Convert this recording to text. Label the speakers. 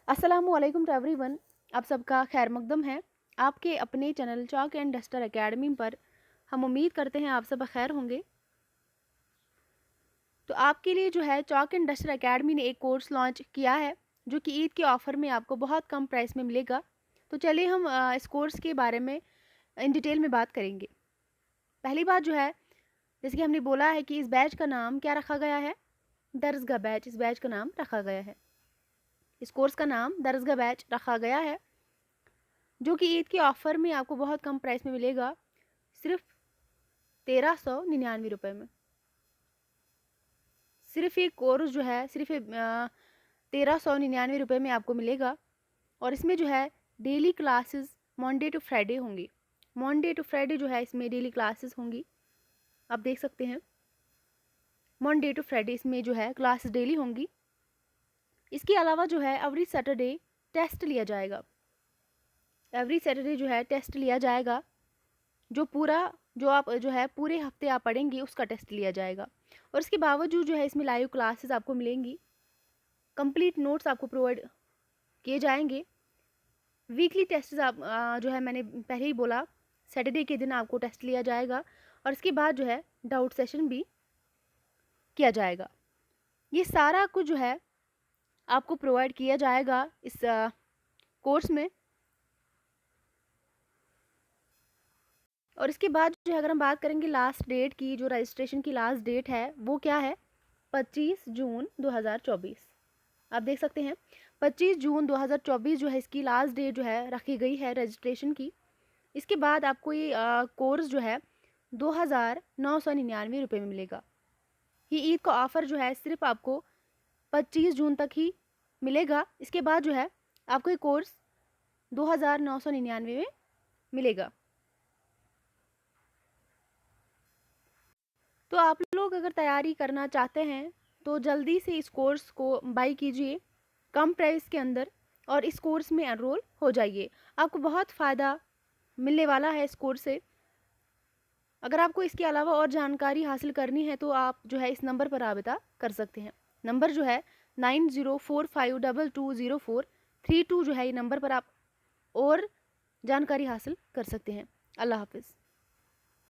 Speaker 1: अस्सलामुअलैकुम to everyone. आप सबका खैर मकदम है आपके अपने channel chalk and duster academy पर। हम उम्मीद करते हैं आप सब खैर होंगे। तो आपके लिए जो है चॉक एंड डस्टर एकेडमी ने एक कोर्स लॉन्च किया है जो कि ईद के ऑफ़र में आपको बहुत कम प्राइस में मिलेगा। तो चलिए हम इस कोर्स के बारे में इन डिटेल में बात करेंगे। पहली बात जो है, जैसे कि हमने बोला है कि इस बैच का नाम क्या रखा गया है, दरसगाह बैच। इस बैच का नाम रखा गया है, इस कोर्स का नाम दरसगाह बैच रखा गया है, जो कि ईद के ऑफ़र में आपको बहुत कम प्राइस में मिलेगा, सिर्फ 1399 रुपये में। सिर्फ ये कोर्स जो है सिर्फ 1399 रुपये में आपको मिलेगा। और इसमें जो है daily classes Monday to Friday होंगी। मंडे टू फ्राइडे जो है इसमें डेली क्लासेस होंगी, आप देख सकते हैं। मंडे टू फ्राइडे इसमें जो है क्लासेस डेली होंगी। इसके अलावा जो है एवरी सैटरडे टेस्ट लिया जाएगा। एवरी सैटरडे जो है टेस्ट लिया जाएगा, जो आप जो है पूरे हफ्ते आप पढ़ेंगे उसका टेस्ट लिया जाएगा। और इसके बावजूद जो है इसमें लाइव क्लासेस आपको मिलेंगी, कंप्लीट नोट्स आपको प्रोवाइड किए जाएंगे। वीकली टेस्ट आप जो है मैंने पहले ही बोला, सैटरडे के दिन आपको टेस्ट लिया जाएगा और इसके बाद जो है डाउट सेशन भी किया जाएगा। ये सारा कुछ जो है आपको प्रोवाइड किया जाएगा इस कोर्स में। और इसके बाद जो है अगर हम बात करेंगे लास्ट डेट की, जो रजिस्ट्रेशन की लास्ट डेट है वो क्या है, 25 जून 2024। आप देख सकते हैं 25 जून 2024 जो है इसकी लास्ट डेट जो है रखी गई है रजिस्ट्रेशन की। इसके बाद आपको ये कोर्स जो है 2999 रुपये में मिलेगा। ये ईद का ऑफ़र जो है सिर्फ आपको 25 जून तक ही मिलेगा। इसके बाद जो है आपको ये कोर्स 2999 में मिलेगा। तो आप लोग अगर तैयारी करना चाहते हैं तो जल्दी से इस कोर्स को बाई कीजिए कम प्राइस के अंदर और इस कोर्स में एनरोल हो जाइए। आपको बहुत फ़ायदा मिलने वाला है इस कोर्स से। अगर आपको इसके अलावा और जानकारी हासिल करनी है तो आप जो है इस नंबर पर राबिता कर सकते हैं। नंबर जो है 9045220432 जो है, ये नंबर पर आप और जानकारी हासिल कर सकते हैं। अल्लाह हाफिज़।